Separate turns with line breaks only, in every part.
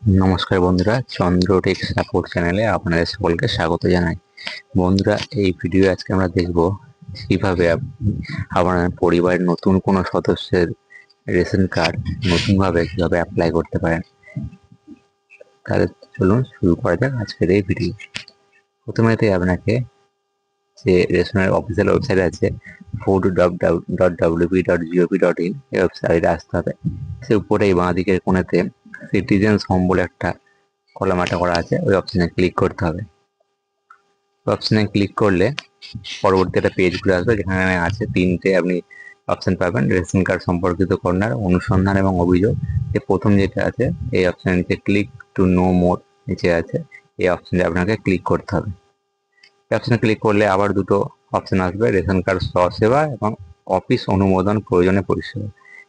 নমস্কার বন্ধুরা, চন্দ্রটেক সাপোর্ট চ্যানেলে আপনাদের সকলকে স্বাগত জানাই। বন্ধুরা, এই ভিডিও আজকে আমরা দেখব কিভাবে আপনি আপনার পরিবারের নতুন কোনো সদস্যের রেশন কার্ড নতুনভাবে কিভাবে অ্যাপ্লাই করতে পারেন। তাহলে চলুন শুরু করা যাক আজকের এই ভিডিও। প্রথমেতে আপনাকে যে রেশনের অফিসিয়াল ওয়েবসাইট আছে food.wp.gov.in এই ওয়েবসাইটে আসতে হবে। সে উপরে এই বাঁ দিকের কোণেতে সিটিজেন্স হোম বলে একটা কলাম আটা করা আছে, ওই অপশনে ক্লিক করতে হবে। অপশনে ক্লিক করলে পরবর্তী একটা পেজ ঘুরে আসবে, যেখানে আছে তিনটে আপনি অপশন পাবেন। রেশন কার্ড সম্পর্কিত কর্নার, অনুসন্ধান এবং অভিযোগ। যে প্রথম যেটা আছে এই অপশনের নিচে ক্লিক টু নো মোর নিচে আছে, এই অপশনে আপনাকে ক্লিক করতে হবে। এই অপশনে ক্লিক করলে আবার দুটো অপশন আসবে, রেশন কার্ড স্বসেবা এবং অফিস অনুমোদন প্রয়োজনীয় পরিষেবা।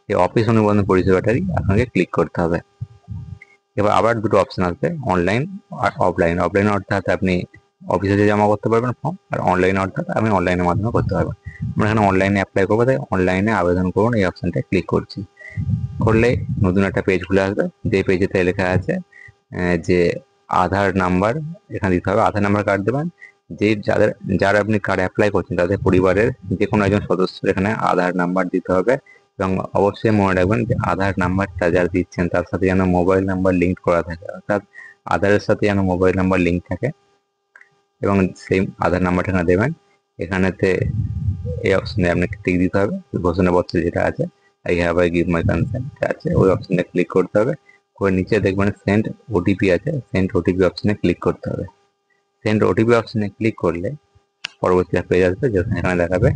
এই অফিস অনুমোদন পরিষেবাটাই আপনাকে ক্লিক করতে হবে। এবার আবার দুটো অপশন আসবে, অনলাইন আর অফলাইন। অফলাইন অর্থাৎ আপনি অফিসে যে জমা করতে পারবেন ফর্ম, আর অনলাইন অর্থাৎ আপনি অনলাইনের মাধ্যমে করতে পারবেন। আমরা এখানে অনলাইনে অ্যাপ্লাই করবো, তাই অনলাইনে আবেদন করুন এই অপশনটা ক্লিক করছি। করলে নতুন একটা পেজ খুলে আসবে, যে পেজেতে লেখা আছে যে আধার নাম্বার এখানে দিতে হবে। আধার নাম্বার কার্ড দেবেন, যে যারা আপনি কার্ড অ্যাপ্লাই করছেন তাদের পরিবারের যে কোনো একজন সদস্য এখানে আধার নাম্বার দিতে হবে। এবং অবশ্যই মনে রাখবেন যে আধার নাম্বারটা যারা দিচ্ছেন তার সাথে যেন মোবাইল নাম্বার লিঙ্ক করা থাকে, অর্থাৎ আধারের সাথে যেন মোবাইল নাম্বার লিঙ্ক থাকে, এবং সেই আধার নাম্বারটা এখানে দেবেন। এখানেতে এই অপশনে আপনাকে টিক দিতে হবে, ঘোষণাপত্র যেটা আছে I have I give my consent আছে, ওই অপশনে ক্লিক করতে হবে। করে নিচে দেখবেন সেন্ড ওটিপি আছে, সেন্ড ওটিপি অপশনে ক্লিক করতে হবে। সেন্ড ওটিপি অপশনে ক্লিক করলে পরবর্তী পেজ আসবে, যেখানে এখানে দেখাবে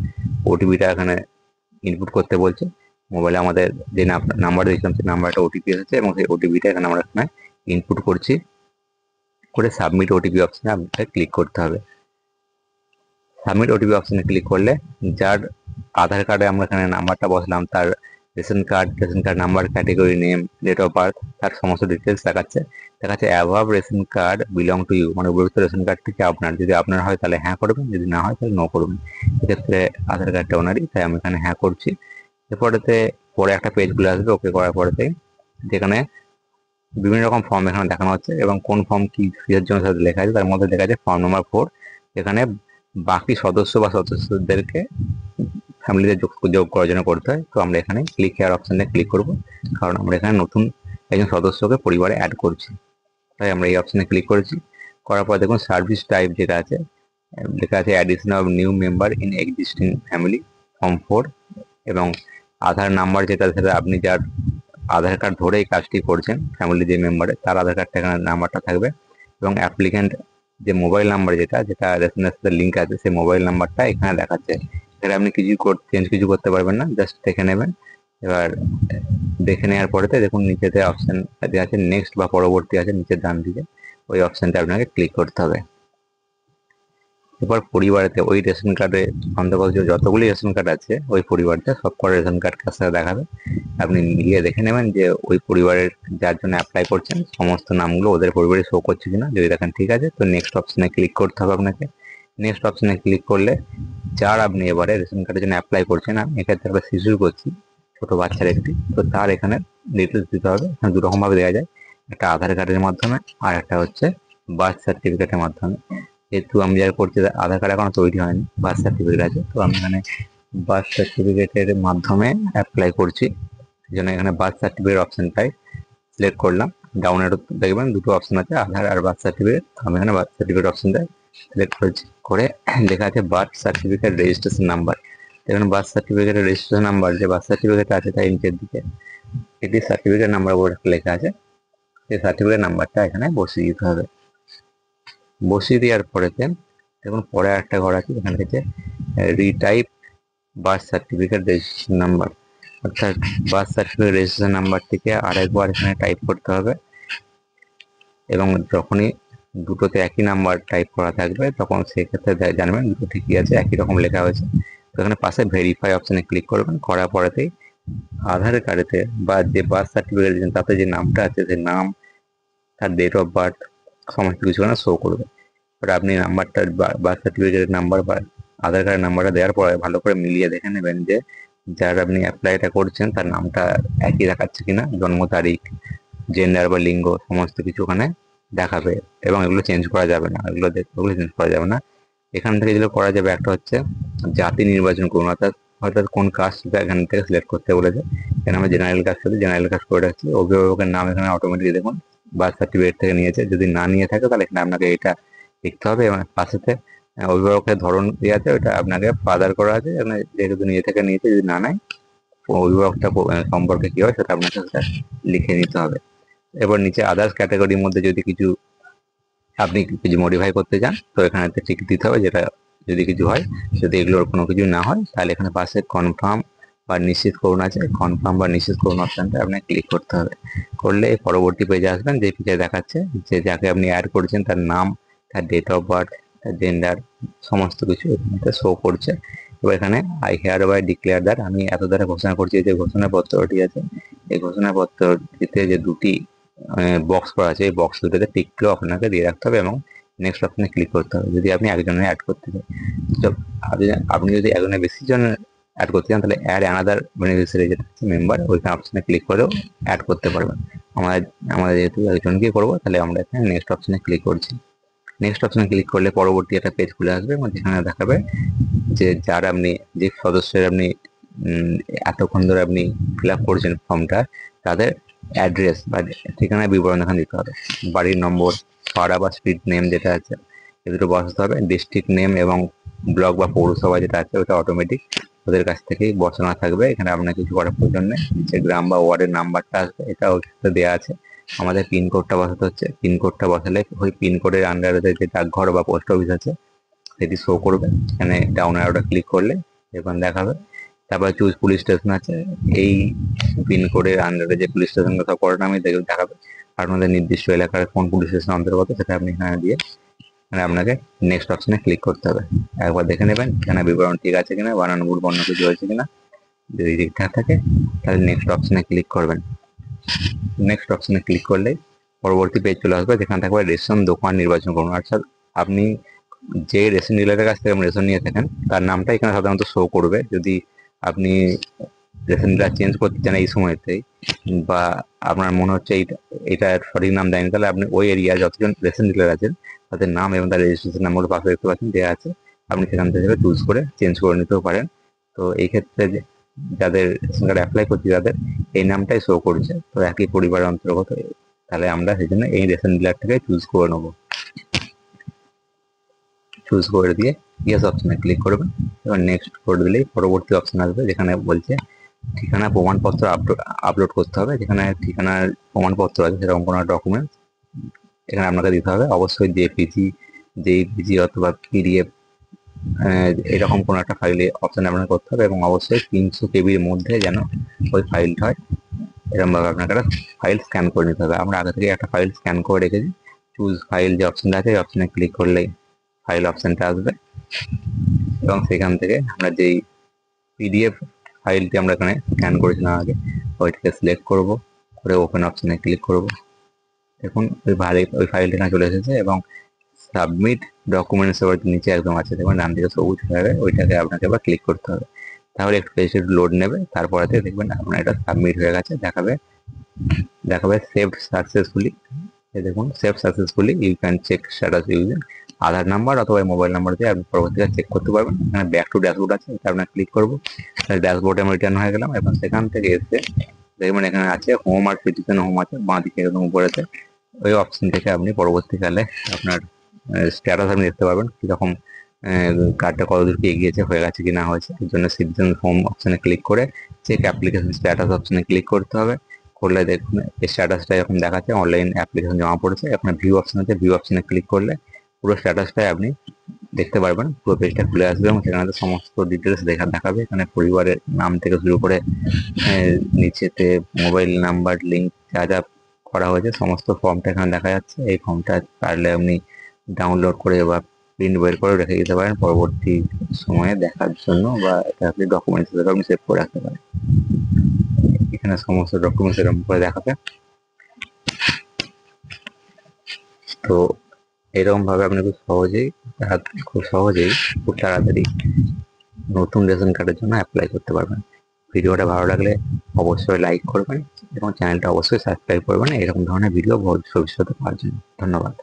ওটিপিটা এখানে ইনপুট করতে বলছে। মোবাইলে আমাদের যে নাম্বার দিয়েছিলাম সেই নাম্বারটা ওটিপি এসেছে, এবং সেই ওটিপিটা এখানে আমরা এখানে ইনপুট করছি। করে সাবমিট ওটিপি অপশনে আপনাকে ক্লিক করতে হবে। সাবমিট ওটিপি অপশনে ক্লিক করলে যার আধার কার্ডে আমরা এখানে নাম্বারটা বসলাম তার ration card number, category, name, date of birth, তার সমস্ত ডিটেলস দেখাচ্ছে। অ্যাভাব ration card belong to you, মানে উপযুক্ত রেশন কার্ড থেকে আপনার। যদি আপনার হয় তাহলে হ্যাঁ করবেন, যদি না হয় তাহলে নো করবেন। এক্ষেত্রে আধার কার্ডটা ওনারই, তাই আমি এখানে হ্যাঁ করছি। এরপরেতে পরে একটা পেজ খুলে আসবে, ওকে করার পরেতে যেখানে বিভিন্ন রকম ফর্ম এখানে দেখানো হচ্ছে, এবং কোন ফর্ম কি ফিজের জন্য সাথে লেখা আছে। তার মধ্যে লেখা আছে ফর্ম নাম্বার 4। এখানে বাকি সদস্য বা সদস্যদেরকে ফ্যামিলিতে যোগ করার জন্য করতে হয়। তো আমরা এখানে ক্লিক হেয়ার অপশনে ক্লিক করব, কারণ আমরা এখানে নতুন একজন সদস্যকে পরিবারে অ্যাড করছি, তাই আমরা এই অপশনে ক্লিক করেছি। করার পর দেখুন সার্ভিস টাইপ যেটা আছে লেখা আছে addition of new member in existing family, form 4। এবং আধার নাম্বার যেটা, সেটা আপনি যার আধার কার্ড ধরে এই কাজটি করছেন ফ্যামিলি যে মেম্বারে, তার আধার কার্ডটা এখানে নাম্বারটা থাকবে। এবং অ্যাপ্লিক্যান্ট যে মোবাইল নাম্বার যেটা রেশনের সাথে লিঙ্ক আছে, সেই মোবাইল নাম্বারটা এখানে দেখাচ্ছে। এখানে আপনি কিছু করতে পারবেন না, জাস্ট দেখে নেবেন। এবার দেখে নেওয়ার পরেতে দেখুন নিচেতে অপশন দেওয়া আছে নেক্সট বা পরবর্তী আছে নিচের ডান দিকে, ওই অপশনটা আপনাকে ক্লিক করতে হবে। এবার পরিবারেতে ওই রেশন কার্ডে অন্তর্গত যতগুলি রেশন কার্ড আছে ওই পরিবারটা সব কটা রেশন কার্ড কার সাথে দেখাবে। আপনি মিলিয়ে দেখে নেবেন যে ওই পরিবারের যার জন্য অ্যাপ্লাই করছেন সমস্ত নামগুলো ওদের পরিবারে শো করছে কিনা। যদি দেখেন ঠিক আছে, তো নেক্সট অপশনে ক্লিক করতে হবে আপনাকে। নেক্সট অপশনে ক্লিক করলে যার আপনি এবারে রেশন কার্ডের জন্য অ্যাপ্লাই করছেন, আমি এক্ষেত্রে একটা শিশুর করছি, ছোট বাচ্চার একটি, তো তার এখানে ডিটেলস দিতে হবে। এখানে দুরকম ভাবে দেওয়া যায়, একটা আধার কার্ডের মাধ্যমে আর একটা হচ্ছে বার্থ সার্টিফিকেটের মাধ্যমে। যেহেতু আমি যারা করছি আধার কার্ড এখনো তৈরি হয়নি, বার্থ সার্টিফিকেট আছে, তো আমি এখানে বার্থ সার্টিফিকেটের মাধ্যমে অ্যাপ্লাই করছি। সেই জন্য এখানে বার্থ সার্টিফিকেট অপশনটাই সিলেক্ট করলাম। ডাউন এরো দেখবেন দুটো অপশন আছে, আধার আর বার্থ সার্টিফিকেট। আমি এখানে বার্থ সার্টিফিকেট অপশনটা সিলেক্ট করেছি। করে লেখা আছে বার্থ সার্টিফিকেট রেজিস্ট্রেশন নাম্বার। এখানে বার্থ সার্টিফিকেটের রেজিস্ট্রেশন নাম্বার, যে বার্থ সার্টিফিকেট আছে তাই নিচের দিকে এটি সার্টিফিকেট নাম্বার বলে লেখা আছে, সেই সার্টিফিকেট নাম্বারটা এখানে বসিয়ে দিতে হবে। বসিয়ে দেওয়ার পরেতে দেখুন পরে একটা ঘর আছে, এখানে থেকে retype birth certificate registration number, অর্থাৎ বার্থ সার্টিফিকেট রেজিস্ট্রেশন নাম্বারটিকে আরেকবার এখানে টাইপ করতে হবে। এবং যখনই দুটোতে একই নাম্বার টাইপ করা থাকবে তখন সেক্ষেত্রে জানবেন দুটো ঠিকই আছে, একই রকম লেখা হয়েছে। তো এখানে পাশে ভেরিফাই অপশনে ক্লিক করবেন। করার পরেতেই আধার কার্ডেতে বা যে বার্থ সার্টিফিকেট তাতে যে নামটা আছে সেই নাম, তার ডেট অফ বার্থ সমস্ত কিছু এখানে শো করবে। এবার আপনি নাম্বারটা বার্থ সার্টিফিকেটের নাম্বার বা আধার কার্ডের নাম্বারটা দেওয়ার পরে ভালো করে মিলিয়ে দেখে নেবেন যে যার আপনি অ্যাপ্লাইটা করছেন তার নামটা একই দেখাচ্ছে কিনা, জন্ম তারিখ, জেন্ডার বা লিঙ্গ সমস্ত কিছু ওখানে দেখাবে, এবং এগুলো চেঞ্জ করা যাবে না, এগুলো চেঞ্জ করা যাবে না। এখান থেকে যেগুলো করা যাবে, একটা হচ্ছে জাতি নির্বাচন করুন, অর্থাৎ কোন কাস্টটা এখান থেকে সিলেক্ট করতে বলেছে। এখানে আমরা জেনারেল কাস্ট করে রাখছি। অভিভাবকের নাম এখানে অটোমেটিক দেখুন বার্থ সার্টিফিকেট থেকে নিয়েছে, যদি না নিয়ে থাকে তাহলে এখানে আপনাকে এটা লিখতে হবে। এবং পাশেতে অভিভাবকের ধরন দিয়ে আছে, ওটা আপনাকে ফাদার করা আছে, যেহেতু নিয়ে থেকে নিয়েছে, যদি না নেয় অভিভাবকটা সম্পর্কে কি হয় সেটা আপনাকে সেটা লিখে নিতে হবে। এবার নিচে আদার্স ক্যাটাগরির মধ্যে যদি কিছু আপনি কিছু মডিফাই করতে চান তো এখানে টিক দিতে হবে, যেটা যদি কিছু হয়। যদি এগুলোর কোনো কিছু না হয় তাহলে এখানে পাশে কনফার্ম বা নিশ্চিত করুন আছে, কনফার্ম বা নিশ্চিত করুন অপশনটা আপনাকে ক্লিক করতে হবে। করলে পরবর্তী পেজে আসবেন, যে পেজে দেখাচ্ছে যে যাকে আপনি অ্যাড করেছেন তার নাম, তার ডেট অফ বার্থ, তার জেন্ডার, সমস্ত কিছু এখানে শো করছে। এবার এখানে I hereby declare that, আমি এত দ্বারা ঘোষণা করছি, যে ঘোষণাপত্রটি আছে এই ঘোষণাপত্রটিতে যে দুটি বক্স করা আছে, এই বক্স দুটোতে টিকগুলো আপনাকে দিয়ে রাখতে হবে এবং নেক্সট অপশনে ক্লিক করতে হবে যদি আপনি একজনের অ্যাড করতে চান। তো আপনি যদি একজনের বেশি জনের অ্যাড করতে চান তাহলে অ্যাড অ্যানাদার বেনিফিশিয়ারি যেটা হচ্ছে মেম্বার, ওইখানে অপশনে ক্লিক করেও অ্যাড করতে পারবেন। আমাদের যেহেতু একজনকে করবো তাহলে আমরা এখানে নেক্সট অপশনে ক্লিক করছি। নেক্সট অপশনে ক্লিক করলে পরবর্তী একটা পেজ খুলে আসবে এবং যেখানে দেখাবে যে যার আপনি যে সদস্যের আপনি এতক্ষণ ধরে আপনি ফিল আপ করছেন ফর্মটা, তাদের অ্যাড্রেস বা ঠিকানার বিবরণ এখানে দিতে হবে। বাড়ির নম্বর, পাড়া বা স্ট্রিট নেম যেটা আছে এ দুটো বসাতে হবে। ডিস্ট্রিক্ট নেম এবং ব্লক বা পৌরসভা যেটা আছে ওটা অটোমেটিক ওদের কাছ থেকেই বসানো থাকবে, এখানে আপনার কিছু করার প্রয়োজন নেই। যে গ্রাম বা ওয়ার্ডের নাম্বারটা আসবে এটাও দেওয়া আছে। আমাদের পিনকোডটা বসাতে হচ্ছে, পিনকোডটা বসালে ওই পিনকোডের আন্ডারে যে ডাকঘর বা পোস্ট অফিস আছে সেটি শো করবে। এখানে ডাউন অ্যারোটা ক্লিক করলে এখন দেখাবে। তারপর চুজ পুলিশ স্টেশন আছে, এই পিনকোডের আন্ডারে যে পুলিশ স্টেশনগুলো সব করাটা আমি দেখাবে। আপনাদের নির্দিষ্ট এলাকার কোন পুলিশ স্টেশন অন্তর্গত সেটা আপনি এখানে দিয়ে মানে আপনাকে নেক্সট অপশনে ক্লিক করতে হবে। একবার দেখে নেবেন এখানে বিবরণ ঠিক আছে কিনা, বানান ভুল বর্ণ কিছু হয়েছে কিনা। যদি ঠিকঠাক থাকে তাহলে নেক্সট অপশনে ক্লিক করবেন। নেক্সট অপশনে ক্লিক করলে পরবর্তী পেজ চলে আসবে, যেখানে থাকবে রেশন দোকান নির্বাচন করুন। অর্থাৎ আপনি যে রেশন ডিলারের কাছ থেকে রেশন নিয়ে থাকেন তার নামটা এখানে সাধারণত শো করবে। যদি আপনি রেশন ডিলার চেঞ্জ করতে চান এই সময়তেই, বা আপনার মনে হচ্ছে এটা সঠিক নাম দেয়নি, তাহলে আপনি ওই এরিয়া যতজন রেশন ডিলার আছেন তাদের নাম এবং তার রেজিস্ট্রেশন নাম্বার পাশে দেখতে পাচ্ছেন দেওয়া আছে, আপনি সেখান থেকে চুজ করে চেঞ্জ করে নিতেও পারেন। তো এই ক্ষেত্রে যাদের রেশন কার্ড অ্যাপ্লাই করছি তাদের এই নামটাই শো করছে, তো একই পরিবারের অন্তর্গত, তাহলে আমরা সেই জন্য এই রেশন ডিলারটাকে চুজ করে নেবো। চুজ করে দিয়ে ইয়েস অপশনে ক্লিক করবেন, এবার নেক্সট করে দিলেই পরবর্তী অপশন আসবে যেখানে বলছে ঠিকানা প্রমাণপত্র আপলোড করতে হবে। যেখানে ঠিকানার প্রমাণপত্র আছে সেরকম কোনো ডকুমেন্টস এখানে আপনাকে দিতে হবে। অবশ্যই জেপিজি অথবা পিডিএফ এরকম কোনো একটা ফাইলে অপশন আপনাকে করতে হবে, এবং অবশ্যই 300 কেবির মধ্যে যেন ওই ফাইলটা হয়, এরকমভাবে আপনাকে একটা ফাইল স্ক্যান করে নিতে হবে। আমরা আগে থেকে একটা ফাইল স্ক্যান করে রেখেছি। চুজ ফাইল যে অপশনটা আছে এই অপশনে ক্লিক করলেই ফাইল অপশনটা আসবে, এবং সেখান থেকে আমরা যেই পিডিএফ ফাইলটি আমরা এখানে স্ক্যান করেছিলাম আগে ওইটাকে সিলেক্ট করব, করে ওপেন অপশনে ক্লিক করব। দেখুন ওই ফাইলটা এখানে চলে এসেছে, এবং সাবমিট ডকুমেন্টস এবার নিচে একদম আছে, দেখুন ডান দিকে সবুজ হয়ে যাবে, ওইটাকে আপনাকে আবার ক্লিক করতে হবে। তাহলে একটু পেজটা একটু লোড নেবে, তারপরে দেখবেন আপনার এটা সাবমিট হয়ে গেছে, দেখাবে সেভড সাকসেসফুলি। দেখুন save successfully, you can check status using Aadhaar number অথবা মোবাইল নাম্বার দিয়ে আপনি পরবর্তীতে চেক করতে পারবেন। এখানে ব্যাক টু ড্যাশবোর্ড আছে, এটা আপনার ক্লিক করবো, ড্যাশবোর্ডে আমি রিটার্ন হয়ে গেলাম। এবং সেখান থেকে এসে দেখবেন এখানে আছে হোম আর সিটিজেন হোম আছে বাঁ দিকে একদম উপরেতে, ওই অপশন থেকে আপনি পরবর্তীকালে আপনার স্ট্যাটাস আপনি দেখতে পারবেন কিরকম কার্ডটা কত দূর কি এগিয়েছে, হয়ে গেছে কি না হয়েছে। এর জন্য সিটিজেন হোম অপশনে ক্লিক করে চেক অ্যাপ্লিকেশন স্ট্যাটাস অপশনে ক্লিক করতে হবে। করলে দেখুন এই স্ট্যাটাসটা এখন দেখাচ্ছে অনলাইন অ্যাপ্লিকেশন জমা পড়েছে। আপনার ভিউ অপশন আছে, ভিউ অপশনে ক্লিক করলে পুরো স্ট্যাটাসটাই আপনি দেখতে পারবেন, পুরো পেজটা খুলে আসবে এবং সেখানে সমস্ত ডিটেলস দেখাবে। এখানে পরিবারের নাম থেকে শুরু করে নিচেতে মোবাইল নাম্বার লিঙ্ক যা যা করা হয়েছে সমস্ত ফর্মটা এখানে দেখা যাচ্ছে। এই ফর্মটা পারলে আপনি ডাউনলোড করে বা প্রিন্ট বের করে রেখে দিতে পারেন পরবর্তী সময়ে দেখার জন্য, বা এটা আপনি ডকুমেন্টস হিসেবে আপনি সেভ করে রাখতে পারেন। এখানে সমস্ত ডকুমেন্টস এরকম করে দেখাবে। তো এরকম ভাবে আপনি খুব সহজেই খুব তাড়াতাড়ি নতুন রেশন কার্ডের জন্য অ্যাপ্লাই করতে পারবেন। ভিডিওটা ভালো লাগলে অবশ্যই লাইক করবেন এবং চ্যানেলটা অবশ্যই সাবস্ক্রাইব করবেন এরকম ধরনের ভিডিও ভবিষ্যতে পাওয়ার জন্য। ধন্যবাদ।